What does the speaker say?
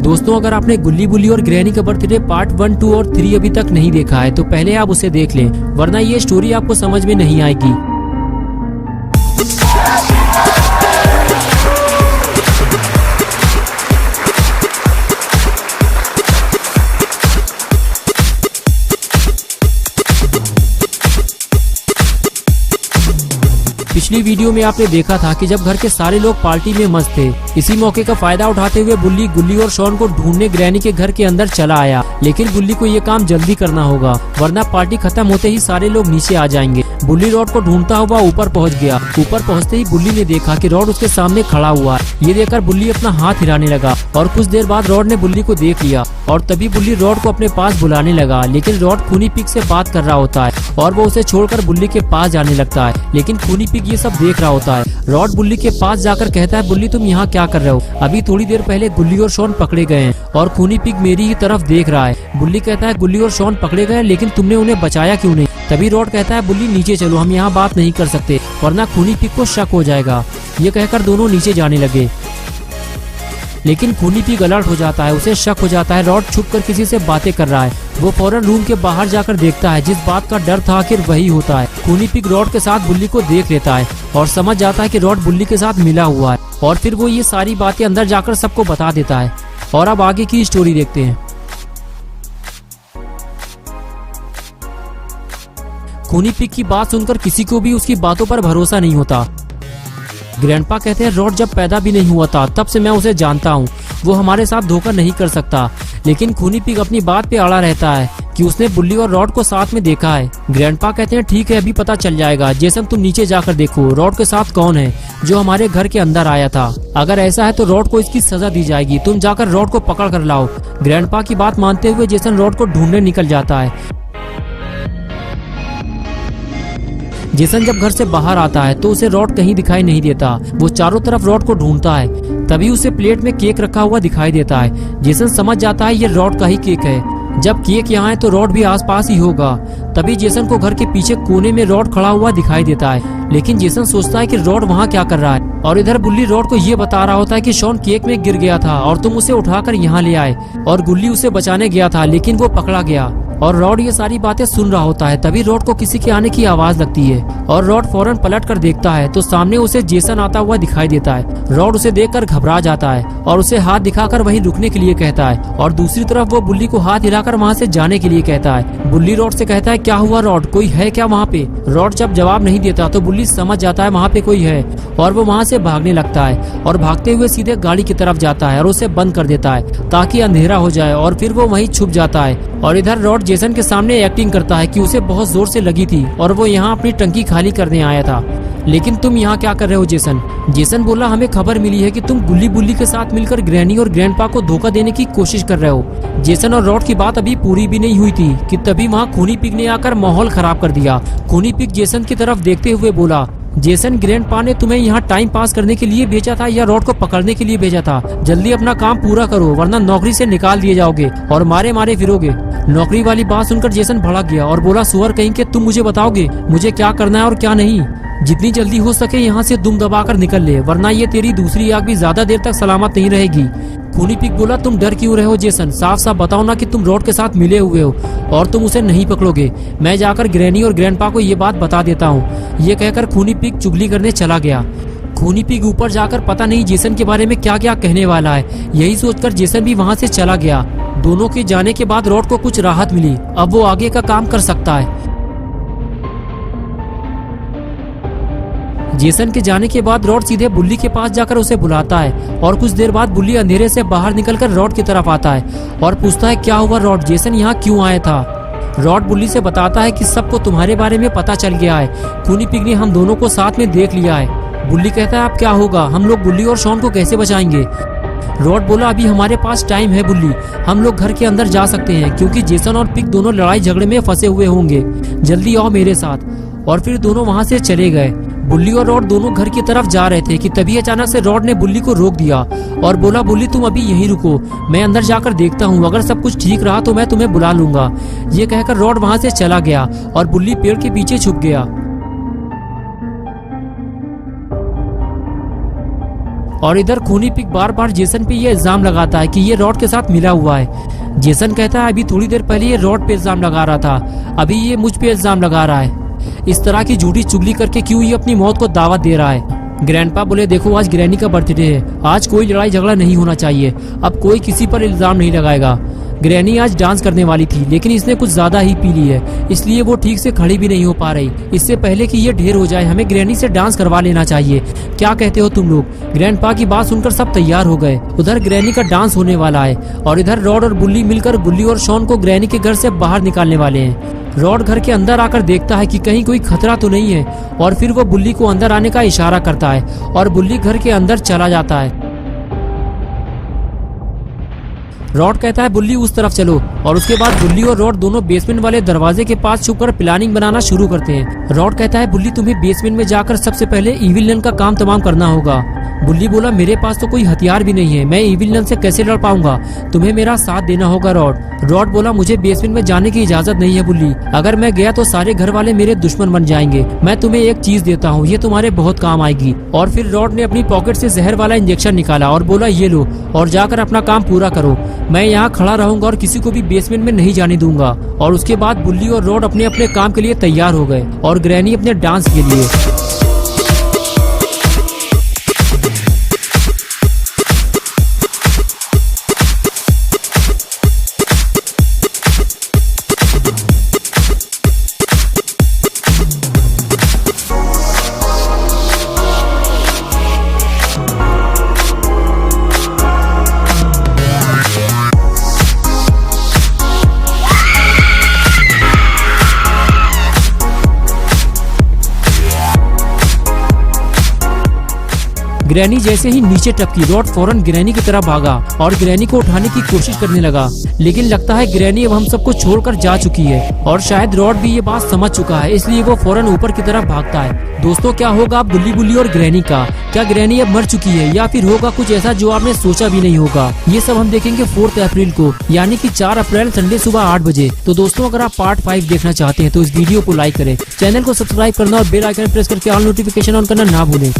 दोस्तों, अगर आपने गुल्ली बुल्ली और ग्रैनी का बर्थडे पार्ट 1, 2 और 3 अभी तक नहीं देखा है तो पहले आप उसे देख लें, वरना ये स्टोरी आपको समझ में नहीं आएगी। पिछली वीडियो में आपने देखा था कि जब घर के सारे लोग पार्टी में मस्त थे, इसी मौके का फायदा उठाते हुए बुल्ली गुल्ली और शॉन को ढूंढने ग्रैनी के घर के अंदर चला आया। लेकिन बुल्ली को ये काम जल्दी करना होगा, वरना पार्टी खत्म होते ही सारे लोग नीचे आ जाएंगे। बुल्ली रॉड को ढूंढता हुआ ऊपर पहुंच गया। ऊपर पहुंचते ही बुल्ली ने देखा कि रॉड उसके सामने खड़ा हुआ है। ये देखकर बुल्ली अपना हाथ हिलाने लगा और कुछ देर बाद रॉड ने बुल्ली को देख लिया और तभी बुल्ली रॉड को अपने पास बुलाने लगा। लेकिन रॉड खूनी पिग से बात कर रहा होता है और वो उसे छोड़कर बुल्ली के पास जाने लगता है। लेकिन खूनी पिग ये सब देख रहा होता है। रॉड बुल्ली के पास जाकर कहता है, बुल्ली तुम यहाँ क्या कर रहे हो? अभी थोड़ी देर पहले गुल्ली और शॉन पकड़े गए हैं और खूनी पिग मेरी ही तरफ देख रहा है। बुल्ली कहता है, गुल्ली और शॉन पकड़े गए लेकिन तुमने उन्हें बचाया क्यों नहीं? तभी रॉड कहता है, बुल्ली नीचे चलो, हम यहाँ बात नहीं कर सकते वरना खूनी पिग को शक हो जाएगा। ये कहकर दोनों नीचे जाने लगे। लेकिन खूनी पिग अलर्ट हो जाता है, उसे शक हो जाता है रॉड छुपकर किसी से बातें कर रहा है। वो फौरन रूम के बाहर जाकर देखता है। जिस बात का डर था आखिर वही होता है। खूनी पिग रॉड के साथ बुल्ली को देख लेता है और समझ जाता है कि रॉड बुल्ली के साथ मिला हुआ है और फिर वो ये सारी बातें अंदर जाकर सबको बता देता है। और अब आगे की स्टोरी देखते हैं। खूनी पिग की बात सुनकर किसी को भी उसकी बातों पर भरोसा नहीं होता। ग्रैंडपा कहते हैं, रॉड जब पैदा भी नहीं हुआ था तब से मैं उसे जानता हूँ, वो हमारे साथ धोखा नहीं कर सकता। लेकिन खूनी पिग अपनी बात पे अड़ा रहता है कि उसने बुल्ली और रॉड को साथ में देखा है। ग्रैंडपा कहते हैं, ठीक है, अभी पता चल जाएगा। जेसन तुम नीचे जाकर देखो रॉड के साथ कौन है जो हमारे घर के अंदर आया था। अगर ऐसा है तो रॉड को इसकी सजा दी जाएगी। तुम जाकर रॉड को पकड़ कर लाओ। ग्रैंडपा की बात मानते हुए जेसन रॉड को ढूंढने निकल जाता है। जेसन जब घर से बाहर आता है तो उसे रॉड कहीं दिखाई नहीं देता। वो चारों तरफ रॉड को ढूंढता है। तभी उसे प्लेट में केक रखा हुआ दिखाई देता है। जेसन समझ जाता है ये रॉड का ही केक है। जब केक यहाँ है तो रॉड भी आसपास ही होगा। तभी जेसन को घर के पीछे कोने में रॉड खड़ा हुआ दिखाई देता है। लेकिन जेसन सोचता है कि रॉड वहाँ क्या कर रहा है और इधर बुल्ली रॉड को ये बता रहा होता है कि शॉन केक में गिर गया था और तुम उसे उठाकर यहाँ ले आए और गुल्ली उसे बचाने गया था लेकिन वो पकड़ा गया। और रॉड ये सारी बातें सुन रहा होता है। तभी रॉड को किसी के आने की आवाज लगती है और रॉड फौरन पलट कर देखता है तो सामने उसे जेसन आता हुआ दिखाई देता है। रॉड उसे देखकर घबरा जाता है और उसे हाथ दिखाकर वहीं रुकने के लिए कहता है और दूसरी तरफ वो बुल्ली को हाथ हिलाकर वहाँ से जाने के लिए कहता है। बुल्ली रॉड से कहता है, क्या हुआ रॉड, कोई है क्या वहाँ पे? रॉड जब जवाब नहीं देता तो बुल्ली समझ जाता है वहाँ पे कोई है और वो वहाँ से भागने लगता है और भागते हुए सीधे गाड़ी की तरफ जाता है और उसे बंद कर देता है ताकि अंधेरा हो जाए और फिर वो वहीं छुप जाता है। और इधर रॉड जेसन के सामने एक्टिंग करता है कि उसे बहुत जोर से लगी थी और वो यहाँ अपनी टंकी खाली करने आया था। लेकिन तुम यहाँ क्या कर रहे हो जेसन? जेसन बोला, हमें खबर मिली है कि तुम गुल्ली बुल्ली के साथ मिलकर ग्रैनी और ग्रैंडपा को धोखा देने की कोशिश कर रहे हो। जेसन और रॉड की बात अभी पूरी भी नहीं हुई थी कि तभी वहाँ खूनी पिग ने आकर माहौल खराब कर दिया। खूनी पिग जेसन की तरफ देखते हुए बोला, जेसन, ग्रैंडपा ने तुम्हें यहाँ टाइम पास करने के लिए भेजा था या रॉड को पकड़ने के लिए भेजा था? जल्दी अपना काम पूरा करो वरना नौकरी से निकाल दिए जाओगे और मारे मारे फिरोगे। नौकरी वाली बात सुनकर जेसन भड़क गया और बोला, सुअर कहीं के, तुम मुझे बताओगे मुझे क्या करना है और क्या नहीं? जितनी जल्दी हो सके यहाँ से दुम दबाकर निकल ले, वरना ये तेरी दूसरी आग भी ज्यादा देर तक सलामत नहीं रहेगी। खूनी पिग बोला, तुम डर क्यों रहे हो जेसन? साफ साफ बताओ ना कि तुम रॉड के साथ मिले हुए हो और तुम उसे नहीं पकड़ोगे। मैं जाकर ग्रैनी और ग्रैंडपा को ये बात बता देता हूँ। ये कहकर खूनी पिग चुगली करने चला गया। खूनी पिग ऊपर जाकर पता नहीं जेसन के बारे में क्या क्या कहने वाला है, यही सोचकर जेसन भी वहाँ से चला गया। दोनों के जाने के बाद रॉड को कुछ राहत मिली, अब वो आगे का काम कर सकता है। जेसन के जाने के बाद रॉड सीधे बुल्ली के पास जाकर उसे बुलाता है और कुछ देर बाद बुल्ली अंधेरे से बाहर निकलकर रॉड की तरफ आता है और पूछता है, क्या हुआ रॉड, जेसन यहाँ क्यों आया था? रॉड बुल्ली से बताता है कि सबको तुम्हारे बारे में पता चल गया है। खूनी पिग ने हम दोनों को साथ में देख लिया है। बुल्ली कहता है, अब क्या होगा? हम लोग गुल्ली और शॉन को कैसे बचाएंगे? रॉड बोला, अभी हमारे पास टाइम है बुल्ली, हम लोग घर के अंदर जा सकते हैं क्योंकि जेसन और पिग दोनों लड़ाई झगड़े में फंसे हुए होंगे। जल्दी आओ मेरे साथ। और फिर दोनों वहाँ से चले गए। बुल्ली और रॉड दोनों घर की तरफ जा रहे थे कि तभी अचानक से रॉड ने बुल्ली को रोक दिया और बोला, बुल्ली तुम अभी यहीं रुको, मैं अंदर जाकर देखता हूँ, अगर सब कुछ ठीक रहा तो मैं तुम्हें बुला लूंगा। ये कहकर रॉड वहाँ से चला गया और बुल्ली पेड़ के पीछे छुप गया। और इधर खूनी पिग बार बार जेसन पे ये इल्जाम लगाता है कि ये रॉड के साथ मिला हुआ है। जेसन कहता है अभी थोड़ी देर पहले ये रॉड पे इल्जाम लगा रहा था, अभी ये मुझ पे इल्जाम लगा रहा है। इस तरह की झूठी चुगली करके क्यों ये अपनी मौत को दावत दे रहा है। ग्रैंडपा बोले देखो आज ग्रैनी का बर्थडे है, आज कोई लड़ाई झगड़ा नहीं होना चाहिए, अब कोई किसी पर इल्जाम नहीं लगाएगा। ग्रैनी आज डांस करने वाली थी लेकिन इसने कुछ ज्यादा ही पी ली है, इसलिए वो ठीक से खड़ी भी नहीं हो पा रही। इससे पहले कि ये ढेर हो जाए हमें ग्रैनी से डांस करवा लेना चाहिए। क्या कहते हो तुम लोग। ग्रैंडपा की बात सुनकर सब तैयार हो गए। उधर ग्रैनी का डांस होने वाला है और इधर रॉड और बुल्ली मिलकर बुल्ली और शॉन को ग्रैनी के घर से बाहर निकालने वाले हैं। रॉड घर के अंदर आकर देखता है कि कहीं कोई खतरा तो नहीं है और फिर वो बुल्ली को अंदर आने का इशारा करता है और बुल्ली घर के अंदर चला जाता है। रॉड कहता है बुल्ली उस तरफ चलो और उसके बाद बुल्ली और रॉड दोनों बेसमेंट वाले दरवाजे के पास छुपकर प्लानिंग बनाना शुरू करते हैं। रॉड कहता है बुल्ली तुम्हें बेसमेंट में जाकर सबसे पहले इविल नन का काम तमाम करना होगा। बुल्ली बोला मेरे पास तो कोई हथियार भी नहीं है, मैं इविल नन से कैसे लड़ पाऊंगा, तुम्हें मेरा साथ देना होगा रॉड। रॉड बोला मुझे बेसमेंट में जाने की इजाजत नहीं है बुल्ली, अगर मैं गया तो सारे घर वाले मेरे दुश्मन बन जाएंगे। मैं तुम्हें एक चीज देता हूँ, ये तुम्हारे बहुत काम आएगी। और फिर रॉड ने अपनी पॉकेट से जहर वाला इंजेक्शन निकाला और बोला ये लो और जाकर अपना काम पूरा करो, मैं यहाँ खड़ा रहूंगा और किसी को भी बेसमेंट में नहीं जाने दूंगा। और उसके बाद बुल्ली और रॉड अपने अपने काम के लिए तैयार हो गए और ग्रैनी अपने डांस के लिए। ग्रैनी जैसे ही नीचे टपकी रॉड फौरन ग्रैनी की तरफ भागा और ग्रैनी को उठाने की कोशिश करने लगा, लेकिन लगता है ग्रैनी अब हम सबको छोड़कर जा चुकी है और शायद रॉड भी ये बात समझ चुका है, इसलिए वो फौरन ऊपर की तरफ भागता है। दोस्तों क्या होगा अब बुल्ली बुल्ली और ग्रैनी का, क्या ग्रैनी अब मर चुकी है या फिर होगा कुछ ऐसा जो आपने सोचा भी नहीं होगा, ये सब हम देखेंगे 4 अप्रैल को, यानी कि 4 अप्रैल संडे सुबह 8 बजे। तो दोस्तों अगर आप पार्ट 5 देखना चाहते हैं तो इस वीडियो को लाइक करें, चैनल को सब्सक्राइब करना और बेल आइकन प्रेस करके ऑल नोटिफिकेशन ऑन करना ना भूलें।